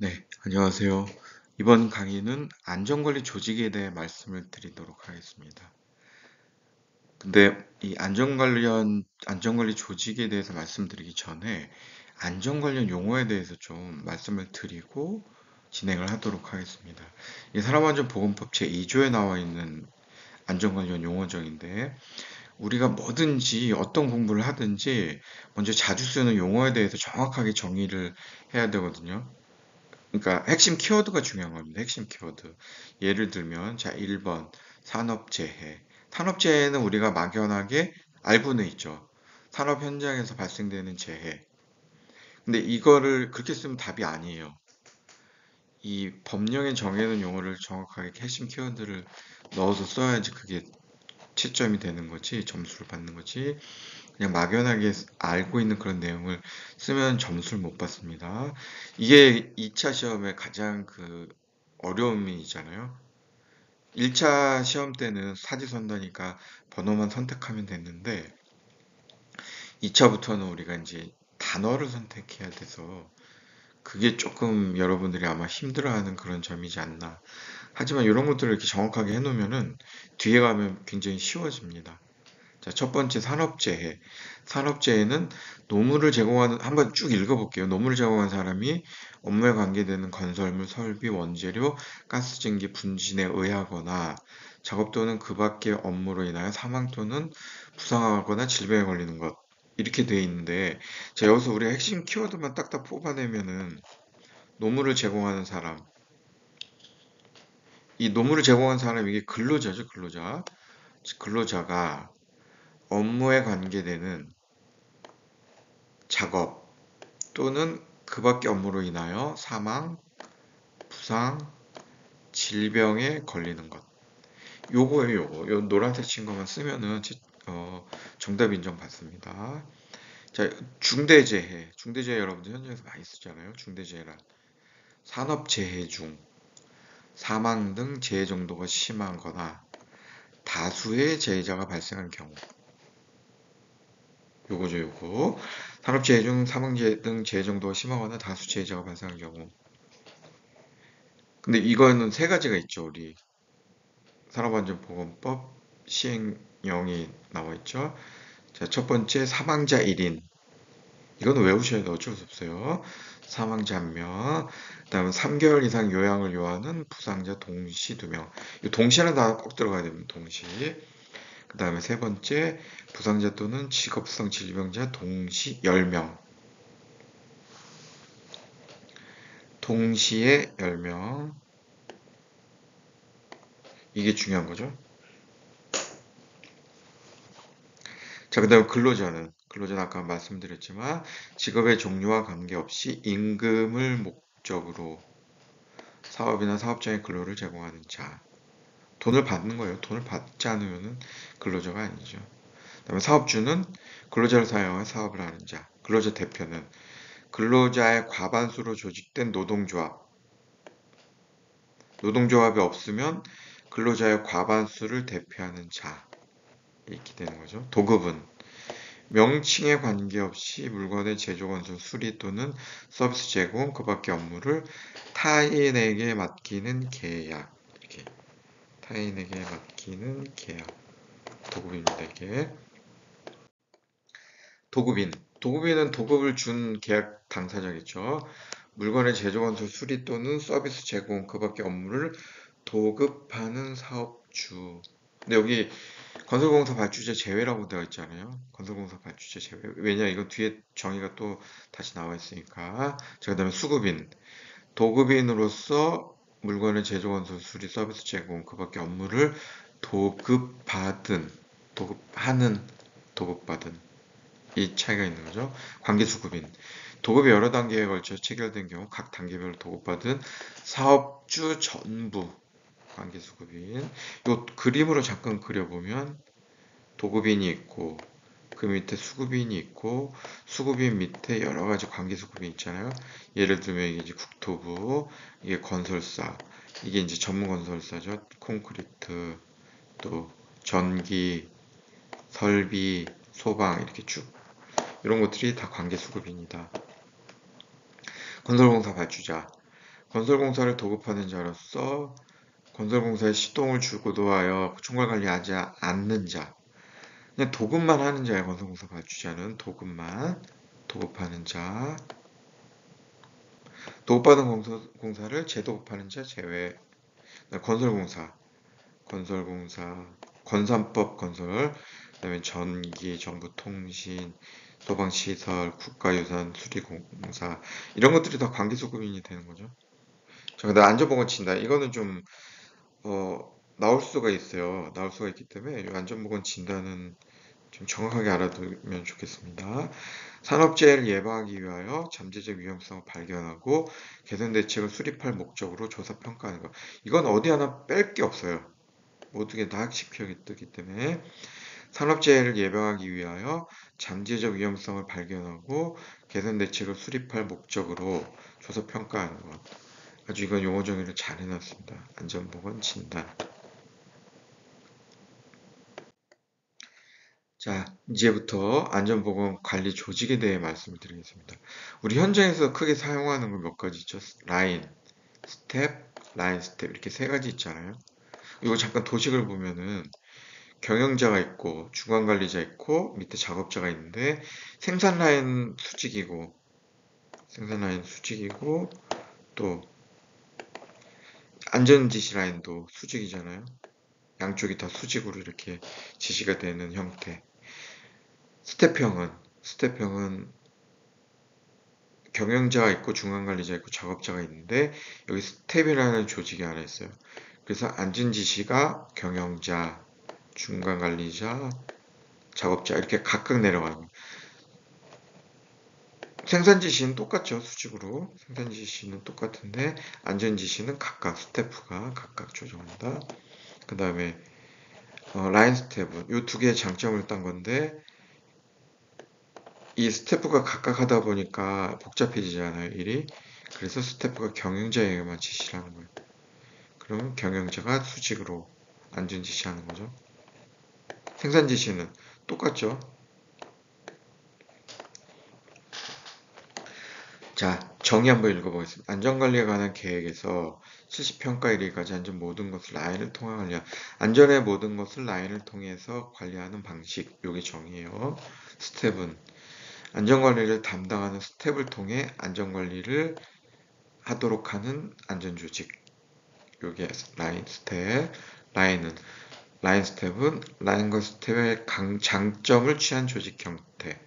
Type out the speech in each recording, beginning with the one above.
네, 안녕하세요. 이번 강의는 안전관리 조직에 대해 말씀을 드리도록 하겠습니다. 근데 이 안전관리 조직에 대해서 말씀드리기 전에 안전 관련 용어에 대해서 좀 말씀을 드리고 진행을 하도록 하겠습니다. 이 산업안전보건법 제2조에 나와 있는 안전 관련 용어정인데 우리가 뭐든지 어떤 공부를 하든지 먼저 자주 쓰는 용어에 대해서 정확하게 정의를 해야 되거든요. 그러니까 핵심 키워드가 중요한 겁니다. 핵심 키워드. 예를 들면 자 1번 산업재해. 산업재해는 우리가 막연하게 알고는 있죠. 산업 현장에서 발생되는 재해. 근데 이거를 그렇게 쓰면 답이 아니에요. 이 법령에 정해놓은 용어를 정확하게 핵심 키워드를 넣어서 써야지 그게 채점이 되는 거지, 점수를 받는 거지. 그냥 막연하게 알고 있는 그런 내용을 쓰면 점수를 못 받습니다. 이게 2차 시험의 가장 어려움이잖아요. 1차 시험 때는 사지선다니까 번호만 선택하면 됐는데 2차부터는 우리가 이제 단어를 선택해야 돼서 그게 조금 여러분들이 아마 힘들어하는 그런 점이지 않나. 하지만 이런 것들을 이렇게 정확하게 해놓으면은 뒤에 가면 굉장히 쉬워집니다. 자, 첫 번째 산업재해. 산업재해는 노무를 제공하는, 한번 쭉 읽어볼게요. 노무를 제공한 사람이 업무에 관계되는 건설물, 설비, 원재료, 가스증기 분진에 의하거나 작업 또는 그 밖의 업무로 인하여 사망 또는 부상하거나 질병에 걸리는 것. 이렇게 돼 있는데, 자, 여기서 우리가 핵심 키워드만 딱딱 뽑아내면은 노무를 제공하는 사람. 이 노무를 제공한 사람, 이게 근로자죠, 근로자. 근로자가 업무에 관계되는 작업 또는 그 밖의 업무로 인하여 사망, 부상, 질병에 걸리는 것. 요거예요, 요거. 요 노란색 친 것만 쓰면은 정답 인정받습니다. 자, 중대재해. 중대재해 여러분들 현장에서 많이 쓰잖아요. 중대재해란. 산업재해 중 사망 등 재해 정도가 심하거나 다수의 재해자가 발생한 경우. 요거죠, 요거. 산업재해 중 사망 등 재해 정도가 심하거나 다수 재해자가 발생한 경우. 근데 이거는 세 가지가 있죠, 우리. 산업안전보건법 시행령이 나와 있죠. 자, 첫 번째 사망자 1인. 이거는 외우셔야 돼. 어쩔 수 없어요. 사망자 1명. 그다음에 3개월 이상 요양을 요하는 부상자 동시 2명. 이 동시는 다 꼭 들어가야 됩니다. 동시. 그다음에 세 번째 부상자 또는 직업성 질병자 동시 10명. 동시에 10명. 이게 중요한 거죠. 자, 그다음 근로자는 아까 말씀드렸지만 직업의 종류와 관계없이 임금을 목적으로 사업이나 사업장의 근로를 제공하는 자. 돈을 받는 거예요. 돈을 받지 않으면 근로자가 아니죠. 그다음에 사업주는 근로자를 사용해 사업을 하는 자. 근로자 대표는 근로자의 과반수로 조직된 노동조합. 노동조합이 없으면 근로자의 과반수를 대표하는 자. 이렇게 되는 거죠. 도급은 명칭에 관계없이 물건의 제조, 건설, 수리 또는 서비스 제공, 그 밖의 업무를 타인에게 맡기는 계약. 이렇게 타인에게 맡기는 계약. 도급입니다. 이게 도급인. 도급인은 도급을 준 계약 당사자겠죠. 물건의 제조, 건설, 수리 또는 서비스 제공, 그 밖의 업무를 도급하는 사업주. 근데 여기 건설공사 발주자 제외라고 되어 있잖아요. 건설공사 발주자 제외. 왜냐, 이거 뒤에 정의가 또 다시 나와 있으니까. 자, 그다음에 수급인. 도급인으로서 물건의 제조, 건설, 수리, 서비스 제공, 그 밖의 업무를 도급받은, 도급하는, 도급받은. 이 차이가 있는 거죠. 관계수급인. 도급이 여러 단계에 걸쳐 체결된 경우 각 단계별로 도급받은 사업주 전부 관계수급인. 이 그림으로 잠깐 그려보면 도급인이 있고 그 밑에 수급인이 있고 수급인 밑에 여러 가지 관계수급이 있잖아요. 예를 들면 이게 이제 국토부, 이게 건설사, 이게 이제 전문 건설사죠. 콘크리트, 또 전기, 설비, 소방 이렇게 쭉 이런 것들이 다 관계수급인이다. 건설공사 발주자. 건설공사를 도급하는 자로서 건설공사에 시동을 주고도 하여 총괄 관리하지 않는 자. 그냥 도급만 하는 자예요. 건설공사 발주자는 도급만. 도급하는 자. 도급받은 공사를 재도급하는 자 제외. 건설공사. 건설공사. 건산법 건설. 그다음에 전기, 정보통신, 소방시설, 국가유산, 수리공사. 이런 것들이 다 관계소급인이 되는 거죠. 자, 근데 안전보건 진단. 이거는 좀 나올 수가 있어요. 나올 수가 있기 때문에 이 안전보건 진단은 좀 정확하게 알아두면 좋겠습니다. 산업재해를 예방하기 위하여 잠재적 위험성을 발견하고 개선 대책을 수립할 목적으로 조사 평가하는 것. 이건 어디 하나 뺄 게 없어요. 모두게 다 학습형이 뜨기 때문에 산업재해를 예방하기 위하여 잠재적 위험성을 발견하고 개선 대책을 수립할 목적으로 조사 평가하는 것. 아주 이건 용어 정의를 잘 해놨습니다. 안전보건 진단. 자, 이제부터 안전보건 관리 조직에 대해 말씀을 드리겠습니다. 우리 현장에서 크게 사용하는 건 몇 가지 있죠? 라인, 스텝, 라인, 스텝 이렇게 세 가지 있잖아요. 이거 잠깐 도식을 보면은 경영자가 있고 중간관리자 있고 밑에 작업자가 있는데 생산 라인 수직이고 생산 라인 수직이고 또 안전지시 라인도 수직이잖아요. 양쪽이 다 수직으로 이렇게 지시가 되는 형태. 스텝형은 경영자가 있고 중간관리자 있고 작업자가 있는데 여기 스텝이라는 조직이 하나 있어요. 그래서 앉은 지시가 경영자, 중간관리자, 작업자 이렇게 각각 내려가는 거예요. 생산 지시는 똑같죠. 수직으로 생산 지시는 똑같은데 안전 지시는 각각 스태프가 각각 조정한다. 그 다음에 라인 스텝은 이 두 개의 장점을 딴 건데 이 스태프가 각각 하다 보니까 복잡해지잖아요, 일이. 그래서 스태프가 경영자에게만 지시를 하는 거예요. 그러면 경영자가 수직으로 앉은 지시하는 거죠. 생산 지시는 똑같죠. 자, 정의 한번 읽어보겠습니다. 안전관리에 관한 계획에서 실시평가 이르기까지 안전 모든 것을 라인을 통해 관리한 안전의 모든 것을 라인을 통해서 관리하는 방식. 요게 정의예요. 스텝은 안전관리를 담당하는 스텝을 통해 안전관리를 하도록 하는 안전조직. 요게 라인 스텝. 라인은 라인 스텝은 라인과 스텝의 장점을 취한 조직 형태.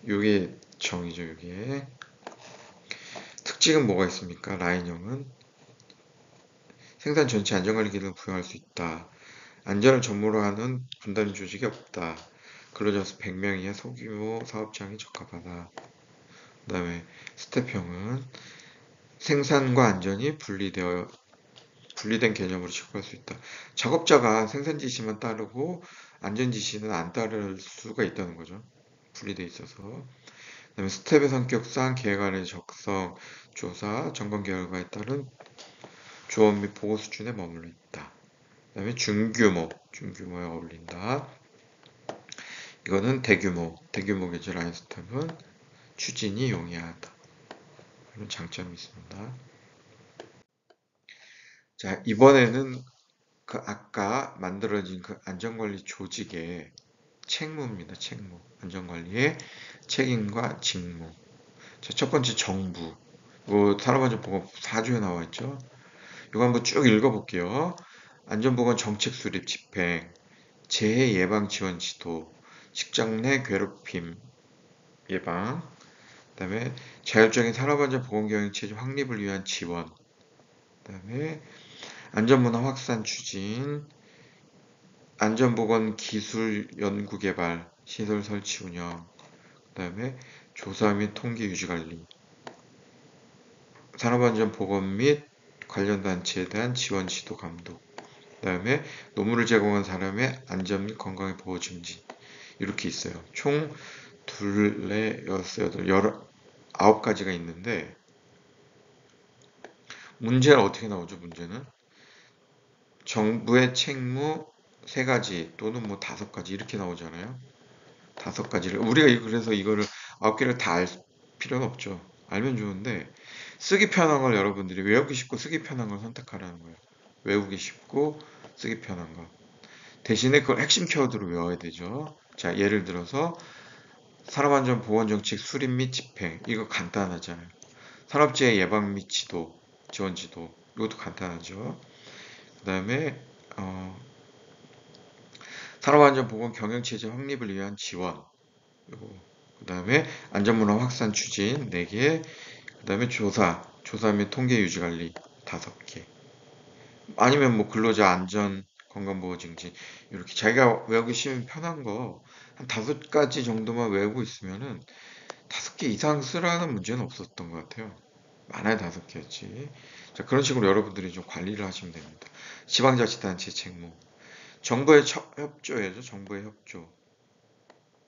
요게 정의죠. 요게 특징은 뭐가 있습니까? 라인형은 생산 전체 안전관리 기능을 부여할 수 있다. 안전을 전무로 하는 분단 조직이 없다. 근로자 수 100명 이하 소규모 사업장이 적합하다. 그 다음에 스텝형은 생산과 안전이 분리된 개념으로 취급할 수 있다. 작업자가 생산 지시만 따르고 안전 지시는 안 따를 수가 있다는 거죠. 분리돼 있어서. 그다음에 스텝의 성격상 계획안의 적성, 조사, 점검 결과에 따른 조언 및 보고 수준에 머물러 있다. 그다음에 중규모에 어울린다. 이거는 대규모겠죠. 라인 스텝은 추진이 용이하다. 이런 장점이 있습니다. 자, 이번에는 그 아까 만들어진 그 안전관리 조직의 책무입니다. 책무. 안전관리의 책임과 직무. 자, 첫 번째 정부. 이거 산업안전보건 4조에 나와 있죠. 이거 한번 쭉 읽어볼게요. 안전보건 정책 수립 집행, 재해 예방 지원 지도, 직장 내 괴롭힘 예방, 그다음에 자율적인 산업안전보건경영 체제 확립을 위한 지원, 그다음에 안전문화 확산 추진, 안전보건 기술 연구 개발, 시설 설치 운영, 그다음에 조사 및 통계 유지 관리, 산업안전보건 및 관련 단체에 대한 지원 지도 감독, 그다음에 노무를 제공한 사람의 안전 및 건강의 보호 증진 이렇게 있어요. 총 둘, 넷, 여섯, 여덟, 19가지가 있는데 문제는 어떻게 나오죠? 문제는 정부의 책무 3가지 또는 뭐 5가지 이렇게 나오잖아요. 5가지를 우리가 그래서 이거를 9개를 다 알 필요는 없죠. 알면 좋은데 쓰기 편한 걸 여러분들이 외우기 쉽고 쓰기 편한 걸 선택하라는 거예요. 외우기 쉽고 쓰기 편한 거. 대신에 그걸 핵심 키워드로 외워야 되죠. 자, 예를 들어서 산업안전보건정책 수립 및 집행. 이거 간단하잖아요. 산업재해 예방 및 지도, 지원 지도. 이것도 간단하죠. 그 다음에 산업안전보건 경영체제 확립을 위한 지원. 그 다음에 안전문화 확산 추진 4개. 그 다음에 조사 및 통계 유지 관리 5개. 아니면 뭐 근로자 안전, 건강보호 증진 이렇게 자기가 외우기 쉬운 편한 거 한 5가지 정도만 외우고 있으면은 5개 이상 쓰라는 문제는 없었던 것 같아요. 많아야 5개였지. 자, 그런 식으로 여러분들이 좀 관리를 하시면 됩니다. 지방자치단체 책무. 정부의 협조예죠. 정부의 협조.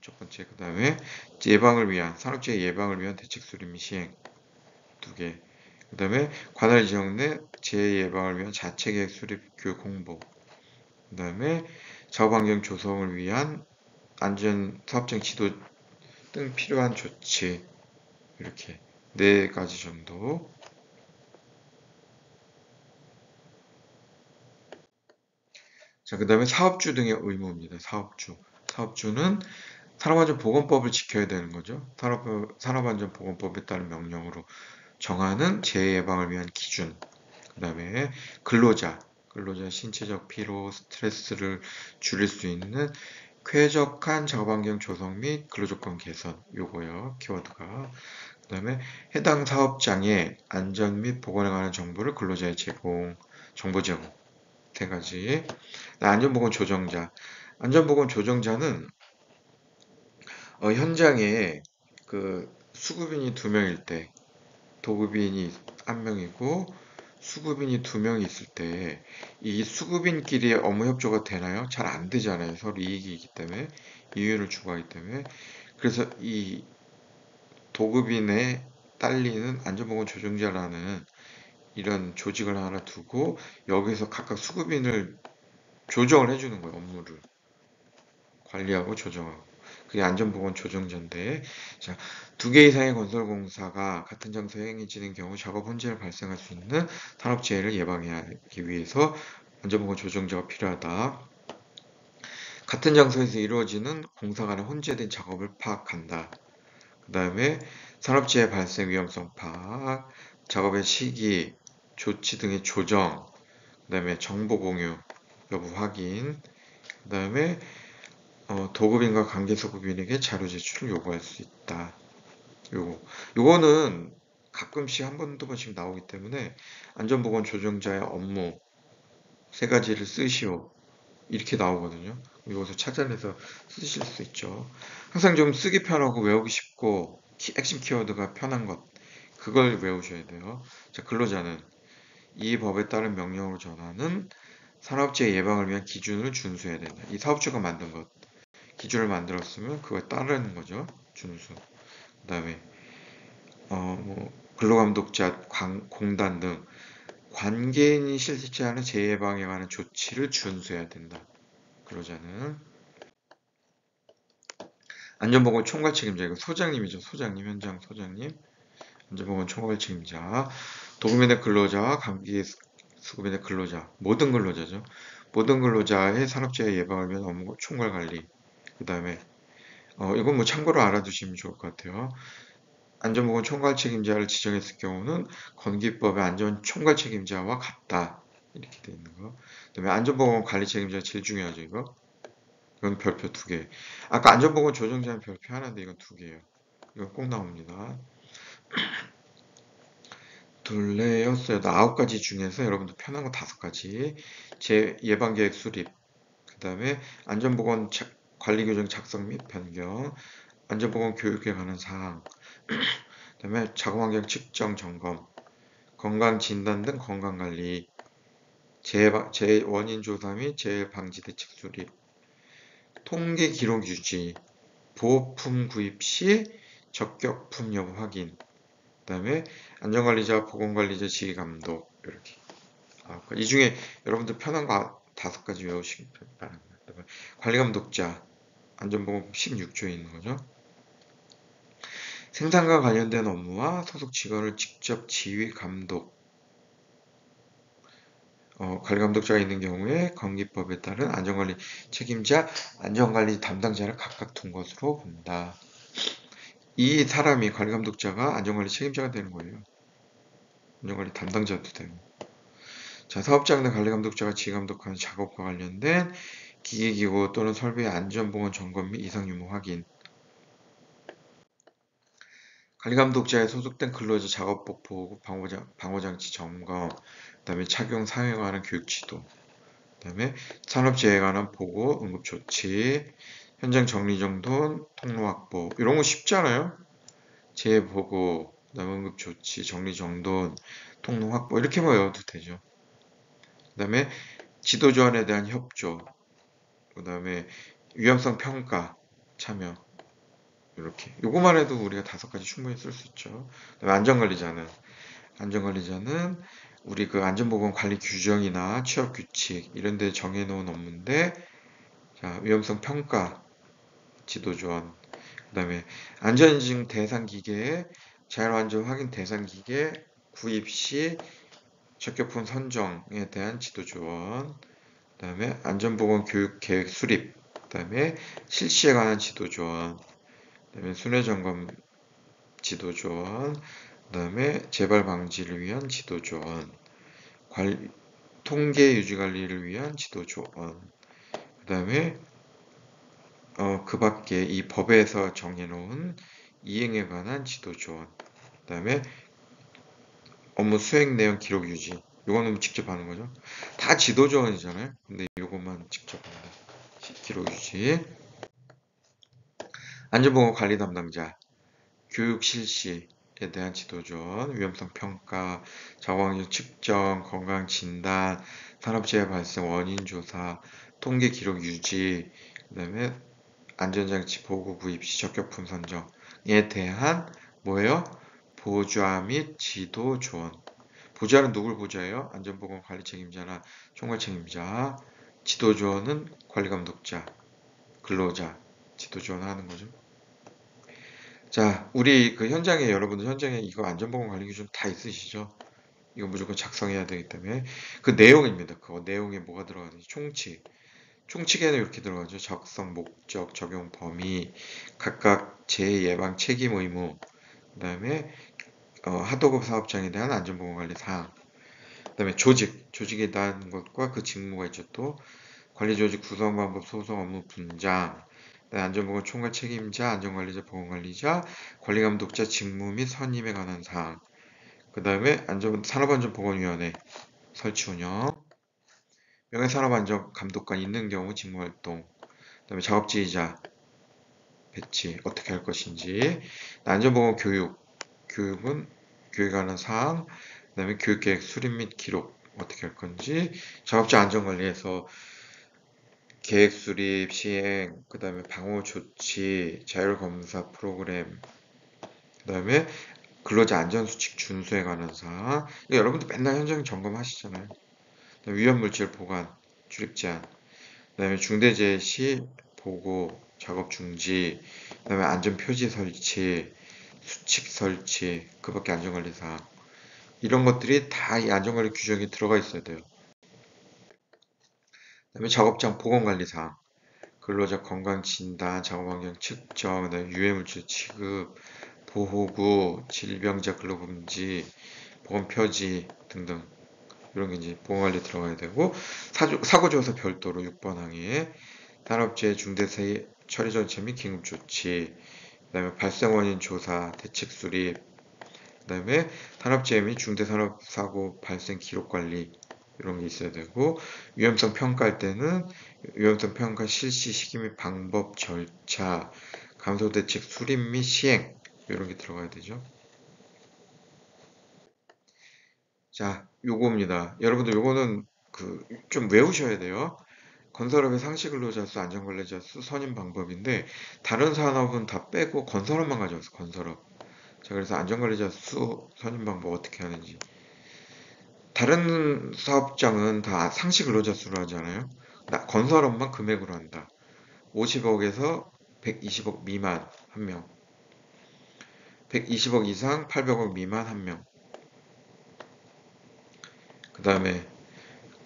첫 번째. 그 다음에 예방을 위한, 산업재해 예방을 위한 대책 수립 및 시행. 2개. 그 다음에 관할 지역 내 재해 예방을 위한 자체계획 수립 교육 홍보. 그 다음에 작업환경 조성을 위한 안전 사업장 지도 등 필요한 조치. 이렇게 4가지 정도. 자, 그 다음에 사업주 등의 의무입니다. 사업주. 사업주는 산업안전보건법을 지켜야 되는 거죠. 산업안전보건법에 따른 명령으로 정하는 재해 예방을 위한 기준. 그 다음에 근로자 신체적 피로, 스트레스를 줄일 수 있는 쾌적한 작업환경 조성 및 근로조건 개선. 요거요, 키워드가. 그 다음에 해당 사업장의 안전 및 보건에 관한 정보를 근로자에 정보 제공. 3가지. 안전보건 조정자. 안전보건 조정자는 현장에 그 수급인이 2명일 때, 도급인이 1명이고 수급인이 2명이 있을 때 이 수급인끼리 업무 협조가 되나요? 잘 안 되잖아요. 서로 이익이기 때문에, 이윤을 추구하기 때문에. 그래서 이 도급인에 딸리는 안전보건 조정자라는 이런 조직을 하나 두고 여기서 각각 수급인을 조정을 해주는 거예요. 업무를 관리하고 조정하고. 그게 안전보건 조정자인데, 자, 2개 이상의 건설공사가 같은 장소에 행해지는 경우 작업 혼재를 발생할 수 있는 산업재해를 예방하기 위해서 안전보건 조정자가 필요하다. 같은 장소에서 이루어지는 공사 간의 혼재된 작업을 파악한다. 그 다음에 산업재해 발생 위험성 파악, 작업의 시기, 조치 등의 조정, 그 다음에 정보 공유 여부 확인, 그 다음에 도급인과 관계소급인에게 자료 제출을 요구할 수 있다. 요거는 가끔씩 한 번, 2번씩 나오기 때문에 안전보건 조정자의 업무 3가지를 쓰시오. 이렇게 나오거든요. 이것을 찾아내서 쓰실 수 있죠. 항상 좀 쓰기 편하고 외우기 쉽고 핵심 키워드가 편한 것. 그걸 외우셔야 돼요. 자, 근로자는 이 법에 따른 명령으로 전하는 산업재해 예방을 위한 기준을 준수해야 된다. 이 사업주가 만든 것. 기준을 만들었으면 그거에 따르는 거죠. 준수. 그 다음에 근로감독자, 공단 등 관계인이 실시하는 재해 예방에 관한 조치를 준수해야 된다. 근로자는 안전보건 총괄 책임자, 이거 소장님이죠. 소장님, 현장 소장님. 안전보건 총괄 책임자. 도급인의 근로자와 감기 수급인의 근로자, 모든 근로자죠. 모든 근로자의 산업재해 예방을 위한 업무 총괄 관리. 그 다음에 이건 뭐 참고로 알아두시면 좋을 것 같아요. 안전보건 총괄 책임자를 지정했을 경우는 건기법의 안전 총괄 책임자와 같다. 이렇게 돼 있는 거. 그다음에 안전보건 관리 책임자 제일 중요하죠, 이거. 이건 별표 2개. 아까 안전보건 조정자는 별표 하나인데 이건 2개예요. 이건 꼭 나옵니다. 둘레였어요. 9가지 중에서 여러분들 편한 거 5가지. 제 예방계획 수립. 그 다음에 안전보건 관리규정 작성 및 변경. 안전보건 교육에 관한 사항. 그 다음에 작업환경 측정 점검. 건강진단 등 건강관리. 재원인 조사 및 재해 방지 대책 수립. 통계 기록 유지. 보호품 구입 시 적격품 여부 확인. 그 다음에 안전관리자, 보건관리자 지휘감독. 이렇게. 이 중에 여러분들 편한 거 5가지 외우시기 바랍니다. 관리감독자, 안전보건 16조에 있는 거죠. 생산과 관련된 업무와 소속 직원을 직접 지휘 감독, 관리 감독자가 있는 경우에 관기법에 따른 안전관리 책임자, 안전관리 담당자를 각각 둔 것으로 본다. 이 사람이 관리 감독자가 안전관리 책임자가 되는 거예요. 안전관리 담당자도 되고. 자, 사업장 내 관리 감독자가 지휘 감독하는 작업과 관련된 기계기구 또는 설비의 안전보건 점검 및 이상 유무 확인. 관리 감독자에 소속된 근로자 작업복 보호, 방호장치 점검, 그다음에 착용 사용에 관한 교육 지도, 그다음에 산업재해에 관한 보고, 응급조치, 현장 정리정돈, 통로 확보. 이런 거 쉽잖아요. 재해 보고, 그다음에 응급조치, 정리정돈, 통로 확보 이렇게 외워도 되죠. 그다음에 지도 조언에 대한 협조, 그다음에 위험성 평가 참여. 이렇게 요거만 해도 우리가 5가지 충분히 쓸 수 있죠. 그다음에 안전관리자는 우리 그 안전보건 관리 규정이나 취업 규칙 이런 데 정해놓은 업무인데, 자, 위험성 평가, 지도 조언, 그다음에 안전인증 대상 기계의 자율안전 확인 대상 기계 구입 시 적격품 선정에 대한 지도 조언, 그다음에 안전보건 교육 계획 수립, 그다음에 실시에 관한 지도 조언, 그다음에 순회 점검 지도 조언, 그다음에 재발 방지를 위한 지도 조언, 통계 유지 관리를 위한 지도 조언, 그다음에 그 밖에 이 법에서 정해놓은 이행에 관한 지도 조언, 그다음에 업무 수행 내용 기록 유지. 요거는 직접 하는 거죠. 다 지도 조언이잖아요. 근데 요것만 직접 합니다. 기록 유지. 안전보건 관리 담당자, 교육 실시에 대한 지도 조언, 위험성 평가, 작업환경 측정, 건강 진단, 산업재해 발생 원인 조사, 통계 기록 유지, 그다음에 안전장치 보고 구입 시 적격품 선정에 대한 뭐예요? 보좌 및 지도 조언. 보좌는 누굴 보좌해요? 안전보건 관리 책임자나 총괄 책임자. 지도 조언은 관리 감독자, 근로자, 지도 조언하는 거죠. 자, 우리 그 현장에 여러분들 현장에 이거 안전보건 관리 기준 다 있으시죠? 이거 무조건 작성해야 되기 때문에 그 내용입니다. 그 내용에 뭐가 들어가는지 총칙. 총칙에는 이렇게 들어가죠. 작성 목적, 적용 범위, 각각 재예방 책임 의무, 그다음에 하도급 사업장에 대한 안전보건 관리 사항, 그다음에 조직에 대한 것과 그 직무가 있죠. 또 관리조직 구성 방법, 소송 업무 분장, 안전보건 총괄 책임자, 안전관리자, 보건관리자, 관리감독자 직무 및 선임에 관한 사항, 그 다음에 산업안전보건위원회 설치 운영, 명예산업안전감독관 있는 경우 직무활동, 그 다음에 작업지휘자 배치 어떻게 할 것인지, 안전보건 교육은 교육에 관한 사항, 그 다음에 교육계획 수립 및 기록 어떻게 할 건지, 작업자 안전관리에서 계획 수립, 시행, 그 다음에 방호 조치, 자율검사 프로그램, 그 다음에 근로자 안전수칙 준수에 관한 사항. 여러분들 맨날 현장 점검하시잖아요. 위험물질 보관, 출입 제한, 그 다음에 중대재해 시 보고, 작업 중지, 그 다음에 안전표지 설치, 수칙 설치, 그 밖에 안전관리 사항. 이런 것들이 다 이 안전관리 규정에 들어가 있어야 돼요. 그 다음에 작업장 보건관리 사항. 근로자 건강 진단, 작업환경 측정, 그다음에 유해물질 취급, 보호구, 질병자 근로금지, 보건표지 등등 이런 게 이제 보건관리 들어가야 되고, 사고조사 별도로 6번 항에 산업재해 중대재해 처리 절차 및 긴급조치, 그다음에 발생 원인 조사, 대책 수립, 그다음에 산업재해 및 중대산업사고 발생 기록 관리 이런 게 있어야 되고, 위험성 평가할 때는 위험성 평가 실시 시기 및 방법, 절차, 감소 대책 수립 및 시행 이런 게 들어가야 되죠. 자, 요겁니다. 여러분들 요거는 그 좀 외우셔야 돼요. 건설업의 상시 근로자 수, 안전관리자 수, 선임 방법인데 다른 산업은 다 빼고 건설업만 가져왔어. 건설업. 자, 그래서 안전관리자 수, 선임 방법 어떻게 하는지. 다른 사업장은 다 상시 근로자 수로 하잖아요. 건설업만 금액으로 한다. 50억에서 120억 미만 한 명. 120억 이상 800억 미만 1명. 그 다음에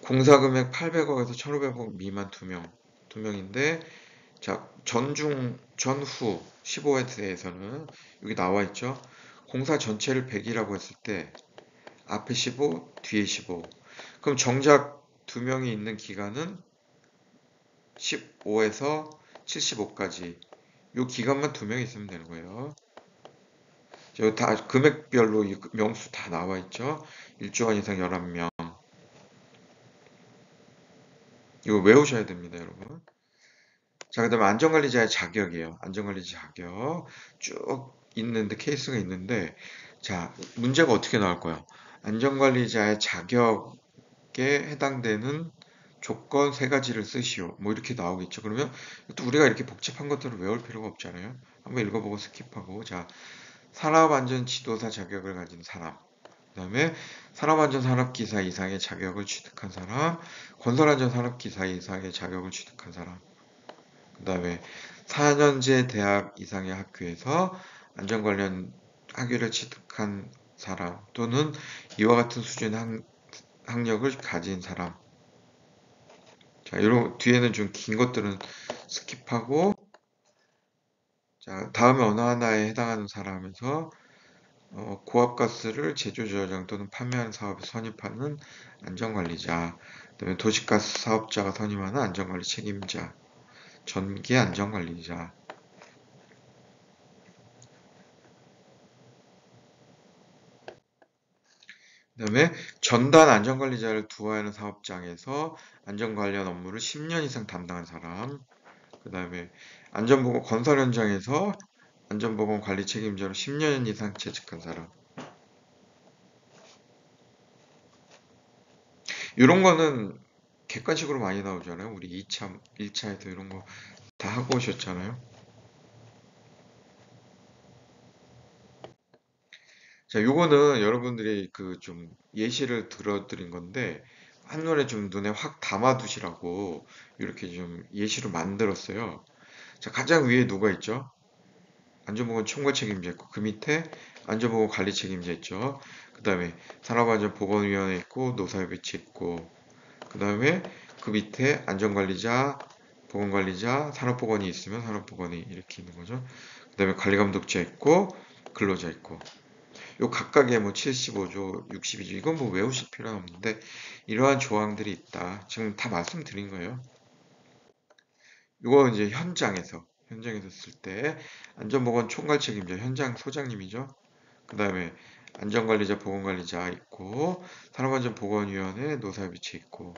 공사금액 800억에서 1500억 미만 2명. 2명인데, 자, 전후 15에 대해서는 여기 나와 있죠. 공사 전체를 100이라고 했을 때 앞에 15, 뒤에 15. 그럼 정작 2명이 있는 기간은 15에서 75까지. 이 기간만 2명이 있으면 되는 거예요. 저 다 금액별로 이 명수 다 나와 있죠. 1조 원 이상 11명. 이거 외우셔야 됩니다, 여러분. 자, 그다음에 안전관리자의 자격이에요. 안전관리자 자격 쭉 있는데 케이스가 있는데, 자, 문제가 어떻게 나올 거예요? 안전관리자의 자격에 해당되는 조건 세 가지를 쓰시오. 뭐 이렇게 나오겠죠. 그러면 또 우리가 이렇게 복잡한 것들을 외울 필요가 없잖아요. 한번 읽어보고 스킵하고, 자, 산업안전 지도사 자격을 가진 사람. 그다음에 산업안전 산업기사 이상의 자격을 취득한 사람, 건설안전 산업기사 이상의 자격을 취득한 사람. 그다음에 4년제 대학 이상의 학교에서 안전 관련 학위를 취득한 사람 또는 이와 같은 수준의 학력을 가진 사람. 자, 이런 뒤에는 좀 긴 것들은 스킵하고, 자, 다음에 어느 하나에 해당하는 사람에서 고압가스를 제조, 저장 또는 판매하는 사업에 선입하는 안전관리자, 그다음에 도시가스 사업자가 선임하는 안전관리 책임자, 전기 안전관리자. 그다음에 전단 안전관리자를 두어야 하는 사업장에서 안전 관련 업무를 10년 이상 담당한 사람. 그다음에 안전보건 건설 현장에서 안전보건 관리 책임자로 10년 이상 재직한 사람. 이런 거는 객관식으로 많이 나오잖아요. 우리 2차, 1차에서 이런 거 다 하고 오셨잖아요. 자, 요거는 여러분들이 그 좀 예시를 들어드린 건데, 한눈에 좀 눈에 확 담아두시라고 이렇게 좀 예시로 만들었어요. 자, 가장 위에 누가 있죠? 안전보건 총괄 책임자 있고, 그 밑에 안전보건 관리 책임자 있죠. 그 다음에 산업안전보건위원회 있고, 노사협의체 있고, 그 다음에 그 밑에 안전관리자, 보건관리자, 산업보건이 있으면 산업보건이 이렇게 있는 거죠. 그 다음에 관리감독자 있고, 근로자 있고. 요 각각의 뭐 75조, 62조, 이건 뭐 외우실 필요는 없는데, 이러한 조항들이 있다. 지금 다 말씀드린 거예요. 이거 이제 현장에서 쓸 때 안전보건 총괄 책임자 현장 소장님이죠. 그 다음에 안전관리자 보건관리자 있고 산업안전보건위원회 노사협의체 있고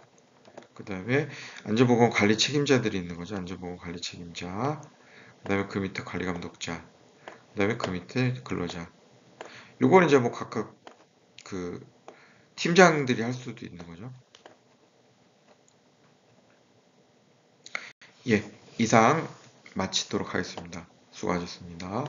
그 다음에 안전보건 관리 책임자들이 있는 거죠. 안전보건 관리 책임자 그 다음에 그 밑에 관리감독자 그 다음에 그 밑에 근로자. 요거는 이제 뭐 각각 그 팀장들이 할 수도 있는 거죠. 예, 이상 마치도록 하겠습니다. 수고하셨습니다.